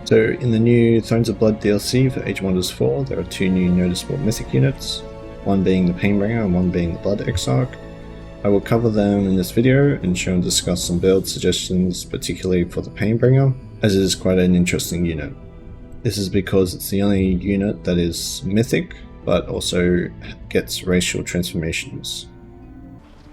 So in the new Thrones of Blood DLC for Age of Wonders 4, there are two new noticeable mythic units, one being the Painbringer and one being the Blood Exarch. I will cover them in this video and show and discuss some build suggestions, particularly for the Painbringer, as it is quite an interesting unit. This is because it's the only unit that is mythic, but also gets racial transformations.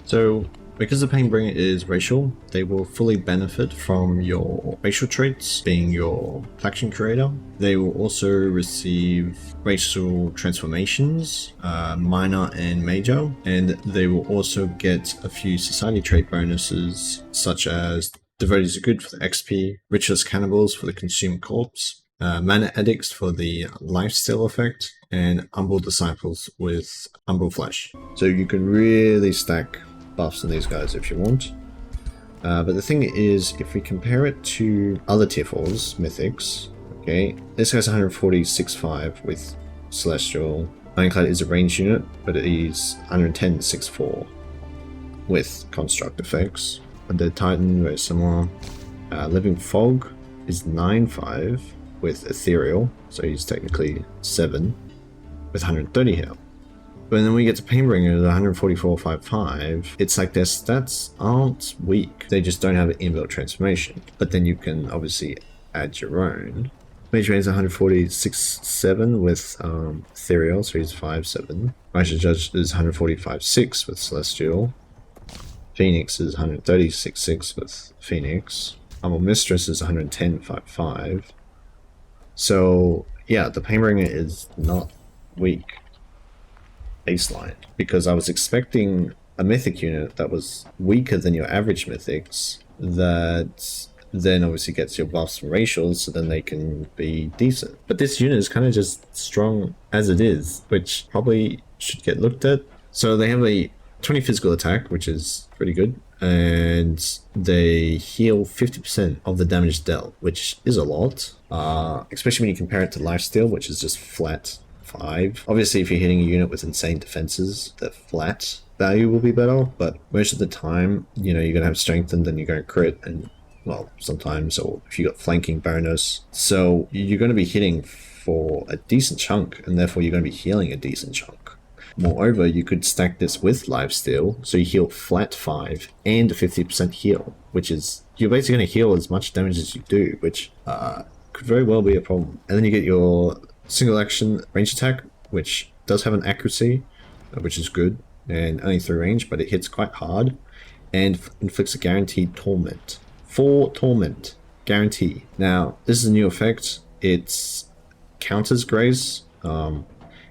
So, because the Painbringer is racial, they will fully benefit from your racial traits, being your faction creator. They will also receive racial transformations, minor and major, and they will also get a few society trait bonuses, such as Devotees are good for the XP, Ritualist Cannibals for the Consumed Corpse, Mana Addicts for the Lifesteal effect, and Umbral Disciples with Umbral Flesh. So you can really stack buffs on these guys if you want. But the thing is, if we compare it to other tier 4s, mythics, okay, this guy's 146.5 with Celestial. Ironclad is a ranged unit, but it is 110.64 with construct effects. Undead Titan, very similar. Living Fog is 9.5 with Ethereal, so he's technically 7 with 130 health. But then we get to Painbringer at 144.55, it's like their stats aren't weak, they just don't have an inbuilt transformation. But then you can obviously add your own. Mage Rain is 146.7 with Ethereal, so he's 5.7. Righteous Judge is 145.6 with Celestial. Phoenix is 136.6 with Phoenix. Humble Mistress is 110.55. So yeah, the Painbringer is not weak baseline, because I was expecting a mythic unit that was weaker than your average mythics, that then obviously gets your buffs from racials, so then they can be decent. But this unit is kind of just strong as it is, which probably should get looked at. So they have a 20 physical attack, which is pretty good, and they heal 50% of the damage dealt, which is a lot, especially when you compare it to Lifesteal, which is just flat 5. Obviously, if you're hitting a unit with insane defenses, the flat value will be better, but most of the time, you know, you're going to have strengthened and you're going to crit, and well, sometimes, or if you got flanking bonus. So you're going to be hitting for a decent chunk, and therefore you're going to be healing a decent chunk. Moreover, you could stack this with Lifesteal, so you heal flat 5 and a 50% heal, which is, you're basically going to heal as much damage as you do, which could very well be a problem. And then you get your single action range attack, which does have an accuracy, which is good, and only 3 range, but it hits quite hard, and inflicts a guaranteed torment. 4 torment, guarantee. Now, this is a new effect. It's counters grace.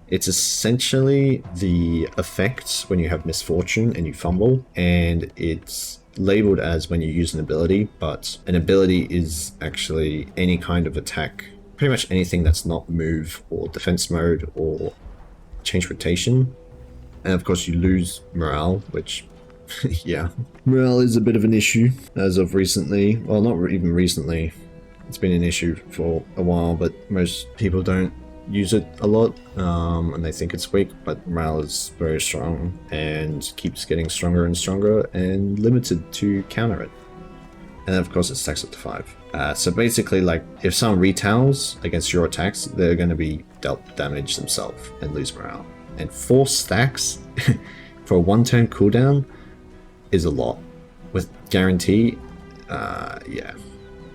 It's essentially the effect when you have misfortune and you fumble, and it's labeled as when you use an ability, but an ability is actually any kind of attack, pretty much anything that's not move or defense mode or change rotation. And of course you lose morale, which yeah, morale is a bit of an issue as of recently. Well, not even recently, it's been an issue for a while, but most people don't use it a lot, and they think it's weak, but morale is very strong and keeps getting stronger and stronger and limited to counter it. And then of course it stacks up to 5. So basically, like, if someone retails against your attacks, they're going to be dealt damage themselves and lose morale. And 4 stacks for a 1-turn cooldown is a lot. With guarantee, yeah,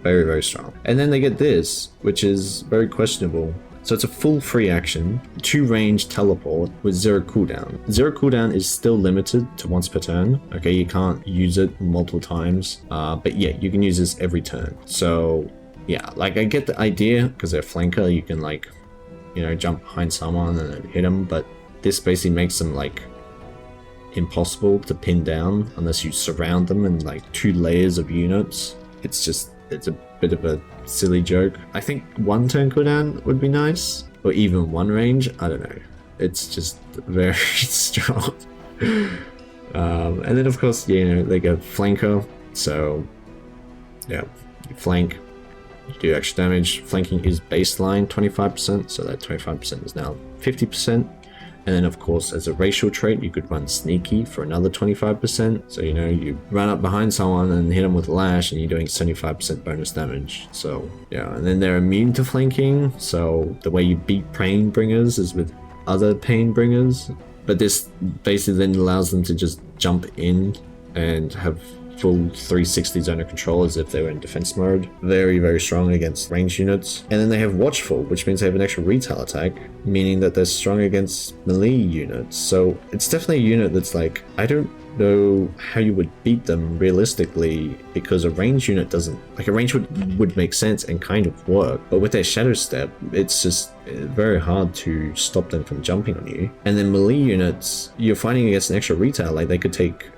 very, very strong. And then they get this, which is very questionable. So it's a full free action, 2 range teleport with 0 cooldown. 0 cooldown is still limited to once per turn. Okay, you can't use it multiple times, but yeah, you can use this every turn. So yeah, like, I get the idea, because they're flanker, you can, like, you know, jump behind someone and hit them, but this basically makes them, like, impossible to pin down unless you surround them in, like, 2 layers of units. It's a bit of a silly joke. I think 1 turn cooldown would be nice, or even 1 range, I don't know. It's just very strong. And then of course, you know, they go flanker, so yeah, you flank, you do extra damage. Flanking is baseline 25%, so that 25% is now 50%. And then of course, as a racial trait, you could run Sneaky for another 25%. So, you know, you run up behind someone and hit them with a lash and you're doing 75% bonus damage. So, yeah, and then they're immune to flanking. So the way you beat Pain Bringers is with other Pain Bringers. But this basically then allows them to just jump in and have full 360 zone of control as if they were in defense mode. Very, very strong against ranged units. And then they have Watchful, which means they have an extra retail attack, meaning that they're strong against melee units. So it's definitely a unit that's like, I don't know how you would beat them realistically, because a ranged unit doesn't, like a range would make sense and kind of work, but with their shadow step, it's just very hard to stop them from jumping on you. And then melee units, you're fighting against an extra retail, like they could take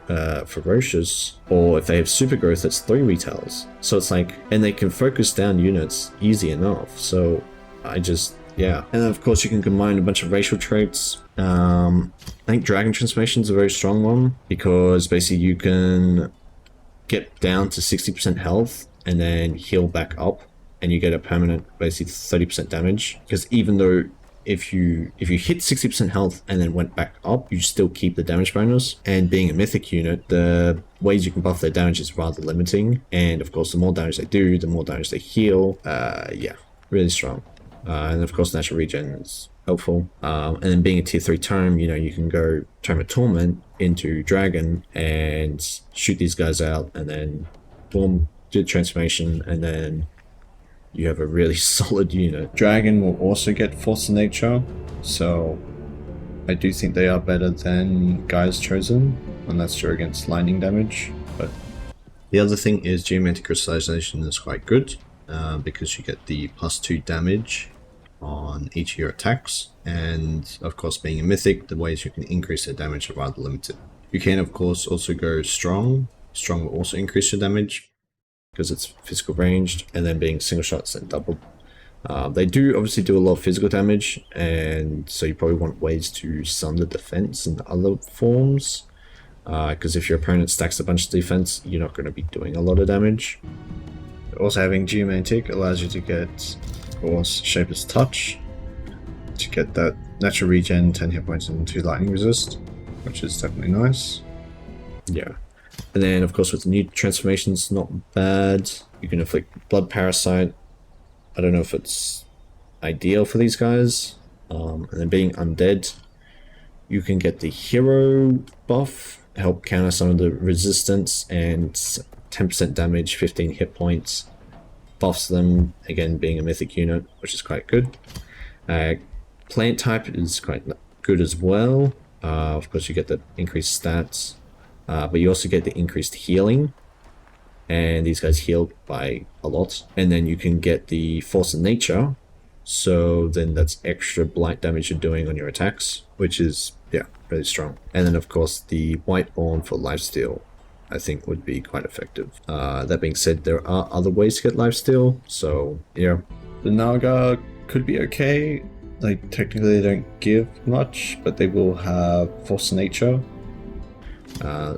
Ferocious, or if they have super growth, it's 3 retails. So it's like, and they can focus down units easy enough. So I just, yeah. And then of course you can combine a bunch of racial traits. I think Dragon Transformation is a very strong one, because basically you can get down to 60% health and then heal back up, and you get a permanent basically 30% damage. Because even though if you hit 60% health and then went back up, you still keep the damage bonus. And being a mythic unit, the ways you can buff their damage is rather limiting. And of course, the more damage they do, the more damage they heal. Yeah, really strong. And of course, natural regen is helpful. And then being a tier 3 tome, you know, you can go Tome of Torment into Dragon and shoot these guys out, and then boom, do the transformation, and then you have a really solid unit. Dragon will also get Force of Nature, so I do think they are better than Guys Chosen, unless you're against lightning damage. But the other thing is Geomantic Crystallization is quite good, because you get the +2 damage on each of your attacks, and of course being a mythic, the ways you can increase their damage are rather limited. You can of course also go Strong. Strong will also increase your damage, because it's physical ranged, and then being single shots and double. They do obviously do a lot of physical damage, and so you probably want ways to stun the defense in other forms, because if your opponent stacks a bunch of defense, you're not going to be doing a lot of damage. Also having Geomantic allows you to get, of course, Shapeless Touch, to get that natural regen, 10 hit points and 2 lightning resist, which is definitely nice. Yeah. And then, of course, with the new transformations, not bad. You can inflict Blood Parasite. I don't know if it's ideal for these guys. And then being undead, you can get the Hero buff, help counter some of the resistance, and 10% damage, 15 hit points. Buffs them, again, being a mythic unit, which is quite good. Plant type is quite good as well. Of course, you get the increased stats. But you also get the increased healing, and these guys heal by a lot. And then you can get the Force of Nature, so then that's extra blight damage you're doing on your attacks, which is, yeah, really strong. And then of course the Whiteborn for lifesteal, I think would be quite effective. That being said, there are other ways to get lifesteal, so yeah. The Naga could be okay. Like technically they don't give much, but they will have Force of Nature.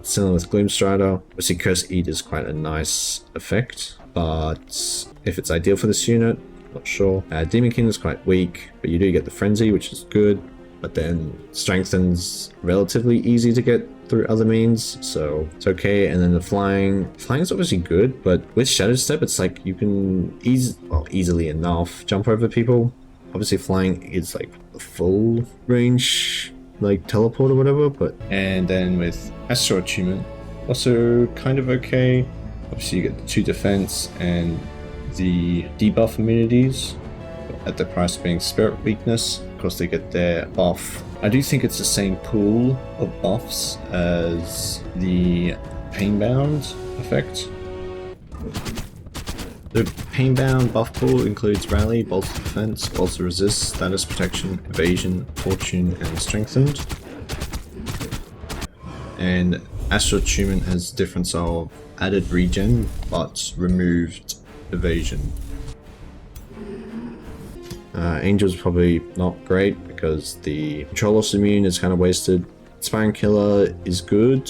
Similar with Gloomstrider. Obviously Curse Eat is quite a nice effect, but if it's ideal for this unit, not sure. Demon King is quite weak, but you do get the Frenzy, which is good, but then Strengthen's relatively easy to get through other means, so it's okay. And then the Flying is obviously good, but with Shadow Step, it's like you can easily enough jump over people. Obviously Flying is like a full range, like teleport or whatever, but and then with Astral Attunement, also kind of okay. Obviously you get the 2 defense and the debuff immunities, at the price being Spirit Weakness. Of course they get their buff. I do think it's the same pool of buffs as the Painbound effect. The Painbound buff pool includes Rally, Bolts of Defense, Bolts of Resist, Status Protection, Evasion, Fortune, and Strengthened. And Astral Attunement has difference of added regen, but removed evasion. Angel's probably not great because the Control Loss Immune is kind of wasted. Inspiring Killer is good,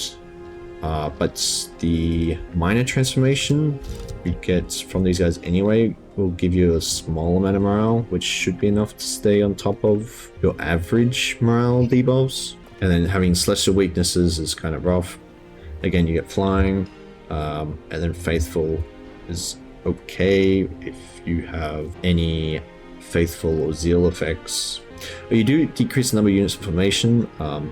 but the Minor Transformation you get from these guys anyway will give you a small amount of morale, which should be enough to stay on top of your average morale debuffs. And then having Celestial weaknesses is kind of rough. Again, you get flying, and then Faithful is okay if you have any Faithful or Zeal effects. But you do decrease the number of units of formation.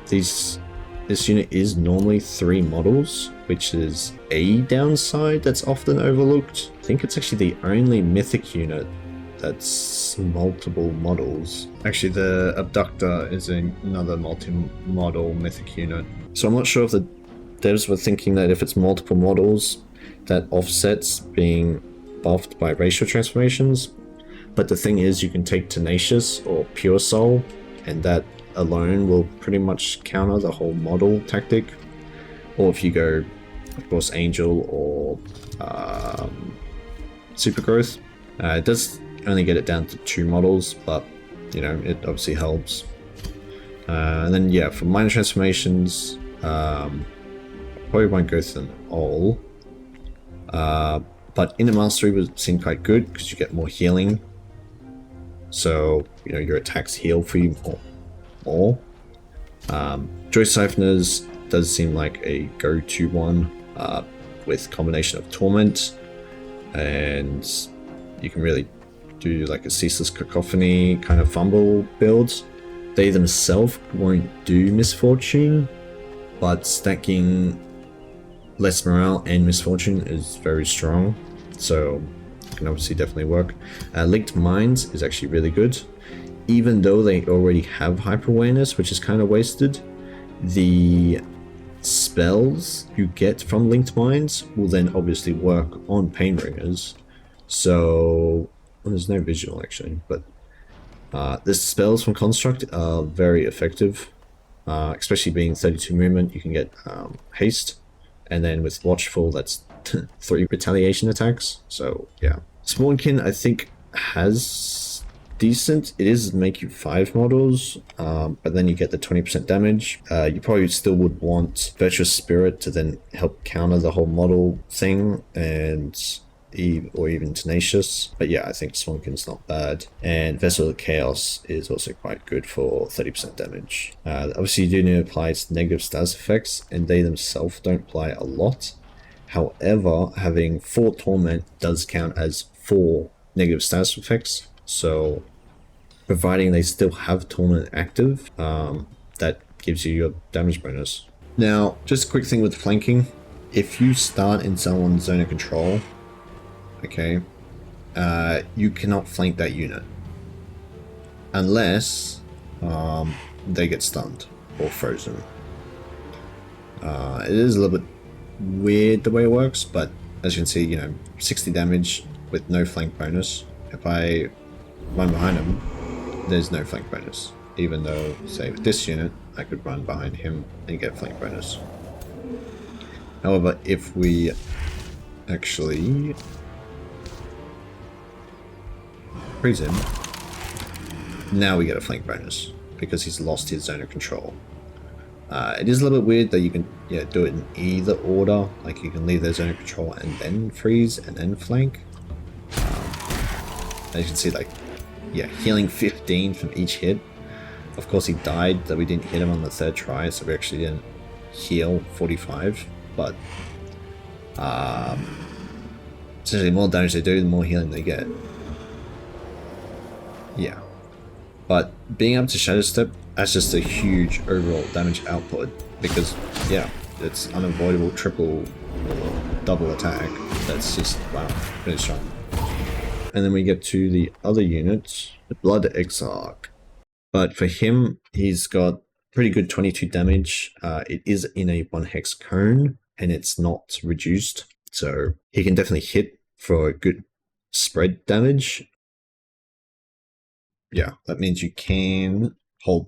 This unit is normally 3 models, which is a downside that's often overlooked. I think it's actually the only mythic unit that's multiple models. Actually, the Abductor is another multi-model mythic unit. So I'm not sure if the devs were thinking that if it's multiple models, that offsets being buffed by racial transformations. But the thing is, you can take Tenacious or Pure Soul, and that alone will pretty much counter the whole model tactic. Or if you go, of course, Angel or Super Growth. It does only get it down to 2 models, but you know, it obviously helps. And then yeah, for minor transformations, probably won't go through them all. But Inner Mastery would seem quite good because you get more healing. So, you know, your attacks heal for you more. Joy Siphoners does seem like a go-to one with combination of Torment, and you can really do like a Ceaseless Cacophony kind of fumble build. They themselves won't do Misfortune, but stacking less morale and Misfortune is very strong, so it can obviously definitely work. Linked Minds is actually really good. Even though they already have Hyper Awareness, which is kind of wasted, the spells you get from Linked Minds will then obviously work on Painbringers. So, well, there's no visual actually, but the spells from Construct are very effective, especially being 32 movement. You can get haste, and then with Watchful, that's 3 retaliation attacks. So yeah, Spawnkin I think has decent. It is make you 5 models, but then you get the 20% damage. You probably still would want Virtuous Spirit to then help counter the whole model thing, and or even Tenacious. But yeah, I think Swankin's not bad. And Vessel of Chaos is also quite good for 30% damage. Obviously you do need to apply its negative status effects, and they themselves don't apply a lot. However, having 4 Torment does count as 4 negative status effects. So providing they still have Torment active, that gives you your damage bonus. Now, just a quick thing with flanking. If you start in someone's zone of control, okay, you cannot flank that unit unless they get stunned or frozen. It is a little bit weird the way it works, but as you can see, you know, 60 damage with no flank bonus. If I run behind him, there's no flank bonus, even though, say, with this unit I could run behind him and get flank bonus. However, if we actually freeze him, now we get a flank bonus because he's lost his zone of control. It is a little bit weird that you can do it in either order, like you can leave their zone of control and then freeze and then flank. As you can see, like, yeah, healing 15 from each hit. Of course he died that we didn't hit him on the 3rd try, so we actually didn't heal 45, but essentially the more damage they do, the more healing they get. Yeah, but being able to Shadow Step, that's just a huge overall damage output, because yeah, it's unavoidable triple or double attack. That's just, wow, really strong. And then we get to the other unit, the Blood Exarch. But for him, he's got pretty good 22 damage. It is in a 1 hex cone, and it's not reduced, so he can definitely hit for a good spread damage. Yeah, that means you can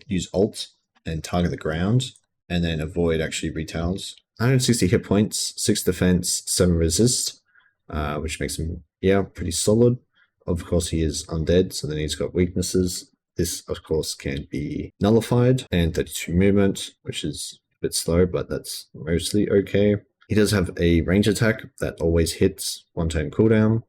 use alt and target the ground, and then avoid actually retails. 160 hit points, 6 defense, 7 resist, which makes him, yeah, pretty solid. Of course, he is undead, so then he's got weaknesses. This, of course, can be nullified, and 32 movement, which is a bit slow, but that's mostly okay. He does have a range attack that always hits 1 turn cooldown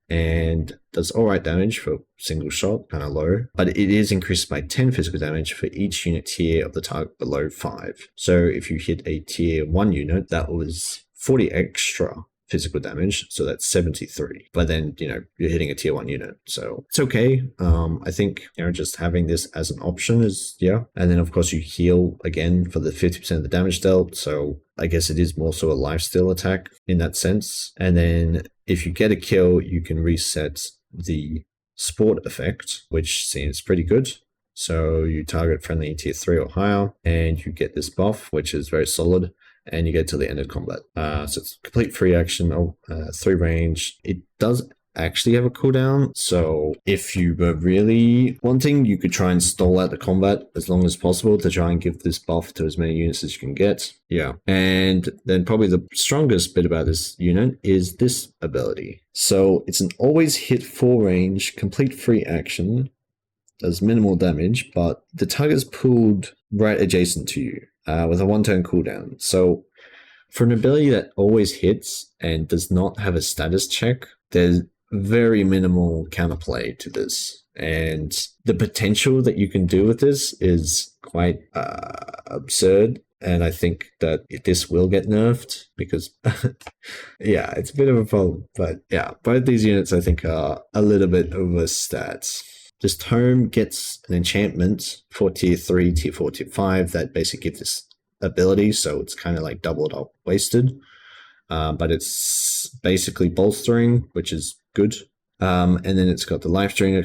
and does alright damage for single shot, kind of low, but it is increased by 10 physical damage for each unit tier of the target below 5. So if you hit a tier 1 unit, that was 40 extra physical damage, so that's 73. But then, you're hitting a tier 1 unit, so it's okay. I think, just having this as an option is, yeah. And then, of course, you heal again for the 50% of the damage dealt, so I guess it is more so a lifesteal attack in that sense. And then if you get a kill, you can reset the sport effect, which seems pretty good. So you target friendly tier 3 or higher, and you get this buff, which is very solid, and you get to the end of combat. So it's complete free action, 3 range. It does actually have a cooldown, so if you were really wanting, you could try and stall out the combat as long as possible to try and give this buff to as many units as you can get. Yeah, and then probably the strongest bit about this unit is this ability. So it's an always hit 4 range, complete free action, does minimal damage, but the target is pulled right adjacent to you with a 1 turn cooldown. So for an ability that always hits and does not have a status check, there's very minimal counterplay to this. And the potential that you can do with this is quite absurd. And I think that this will get nerfed because, yeah, it's a bit of a problem. But yeah, both these units I think are a little bit overstats. This tome gets an enchantment for tier 3, tier 4, tier 5 that basically gives this ability, so it's kind of like doubled up wasted. But it's basically bolstering, which is good. And then it's got the life drain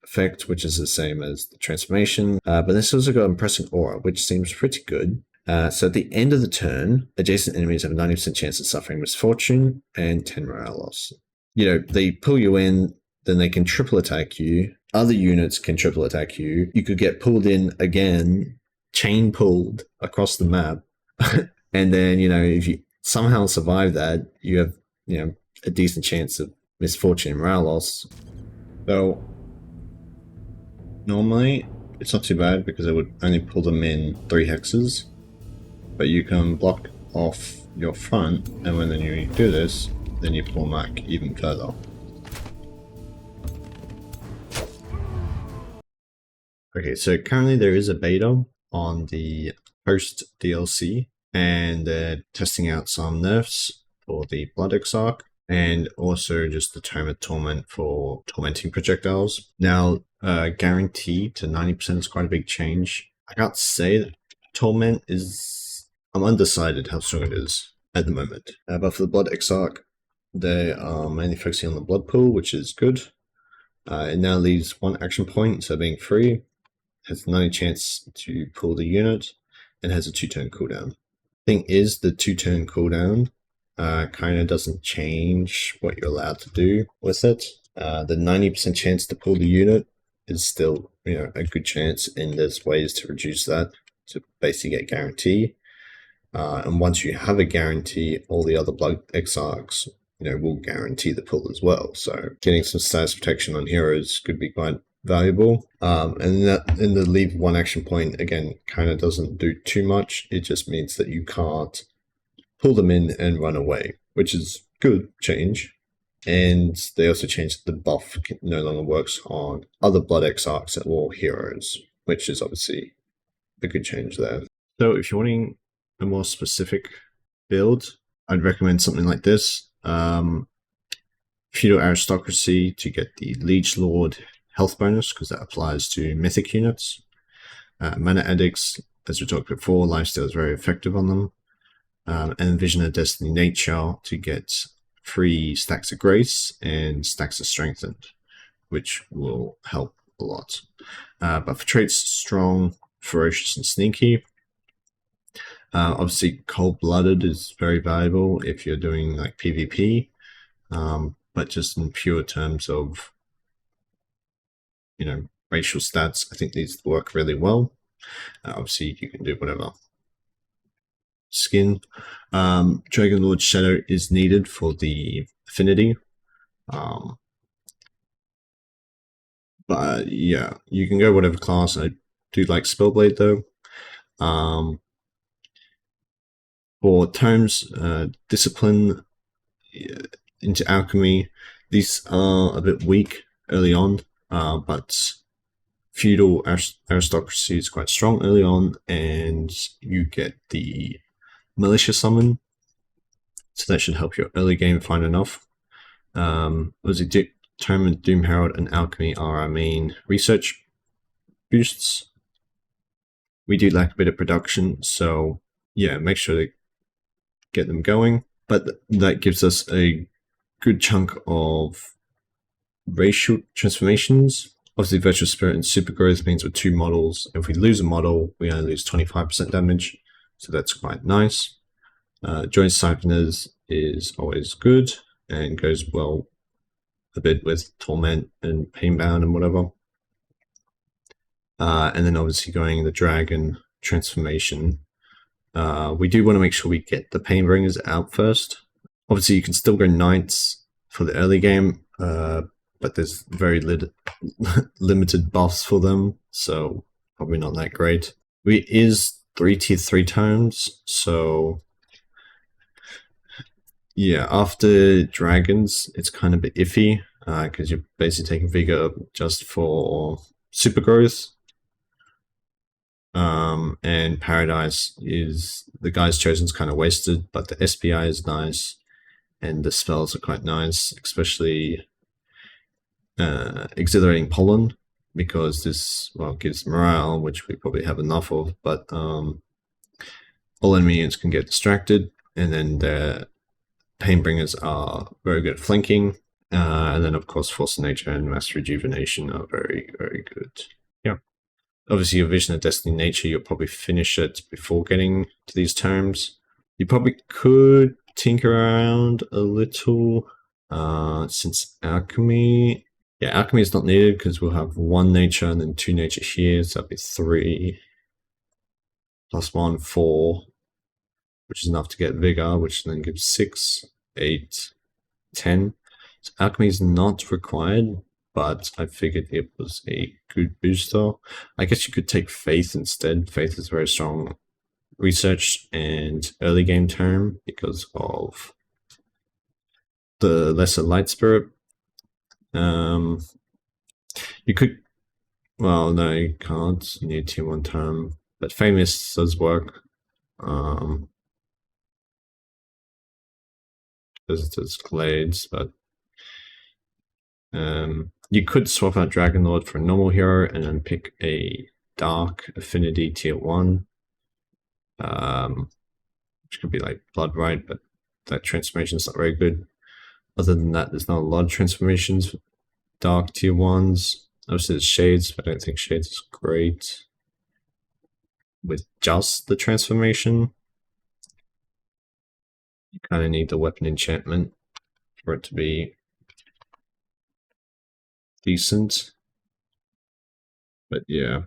effect, which is the same as the transformation. But this also got impressive aura, which seems pretty good. So at the end of the turn, adjacent enemies have a 90% chance of suffering misfortune and 10 morale loss. They pull you in, then they can triple attack you. Other units can triple attack you. You could get pulled in again, chain pulled across the map. And then, if you somehow survive that, you have, a decent chance of misfortune and morale loss. So normally it's not too bad because it would only pull them in 3 hexes, but you can block off your front, and when you do this, then you pull back even further. Okay, so currently there is a beta on the post DLC, and they're testing out some nerfs for the Blood Exarch, and also just the Tome of Torment for tormenting projectiles. Now, guarantee to 90% is quite a big change. I can't say that Torment is... I'm undecided how strong it is at the moment. But for the Blood Exarch, they are mainly focusing on the blood pool, which is good. It now leaves 1 action point, so being free. Has 90 chance to pull the unit, and has a 2-turn cooldown. Thing is, the 2-turn cooldown kind of doesn't change what you're allowed to do with it. The 90% chance to pull the unit is still, a good chance, and there's ways to reduce that to basically get guarantee. And once you have a guarantee, all the other Blood Exarchs, will guarantee the pull as well. So getting some status protection on heroes could be quite valuable. And the leave 1 action point, again, kind of doesn't do too much. It just means that you can't pull them in and run away, which is good change. And they also changed the buff no longer works on other Blood Exarchs or heroes, which is obviously a good change there. So if you're wanting a more specific build, I'd recommend something like this. Feudal Aristocracy to get the Liege Lord health bonus, because that applies to mythic units. Mana Addicts, as we talked before, lifesteal is very effective on them. And Vision of Destiny Nature to get free stacks of Grace and stacks of Strengthened, which will help a lot. But for traits, Strong, Ferocious, and Sneaky. Obviously, Cold-Blooded is very valuable if you're doing like PvP, but just in pure terms of racial stats, I think these work really well. Obviously, you can do whatever. Skin. Dragon Lord Shadow is needed for the affinity. But yeah, you can go whatever class. I do like Spellblade though. For terms, discipline into alchemy, these are a bit weak early on, but feudal aristocracy is quite strong early on, and you get the militia summon, so that should help your early game find enough. Obviously, Tournament, Doom Herald, and Alchemy are our main research boosts. We do lack a bit of production, so yeah, make sure to get them going. But that gives us a good chunk of racial transformations. Obviously, Virtual Spirit and Super Growth means with 2 models, if we lose a model, we only lose 25% damage, so that's quite nice. Joint Siphoners is always good and goes well a bit with Torment and Painbound and whatever. And then obviously going the Dragon transformation. We do want to make sure we get the Painbringers out first. Obviously, you can still go Knights for the early game, but there's very limited buffs for them, so probably not that great. It is 3 tier 3 tomes, so yeah, after Dragons, it's kind of a bit iffy, because you're basically taking Vigor just for super growth. And Paradise is, the guy's chosen is kind of wasted, but the SPI is nice, and the spells are quite nice, especially Exhilarating Pollen, because this, well, gives morale, which we probably have enough of, but all enemy units can get distracted, and then the Painbringers are very good at flanking, and then of course Force of Nature and Mass Rejuvenation are very, very good. Yeah. Obviously, your Vision of Destiny Nature, you'll probably finish it before getting to these terms. You probably could tinker around a little, since Alchemy... Yeah, Alchemy is not needed because we'll have 1 nature and then 2 nature here, so that'll be 3 plus 1, 4, which is enough to get Vigor, which then gives 6, 8, 10. So Alchemy is not required, but I figured it was a good booster. I guess you could take Faith instead. Faith is very strong research and early game term because of the lesser light spirit. You could, well, no, you can't. You need tier 1 term, but Famous does work. Visitors Glades, but you could swap out Dragonlord for a normal hero and then pick a Dark Affinity tier 1, which could be like Blood Right, but that transformation is not very good. Other than that, there's not a lot of transformations. Dark tier 1s. Obviously, there's Shades, but I don't think Shades is great with just the transformation. You kind of need the weapon enchantment for it to be decent. But yeah,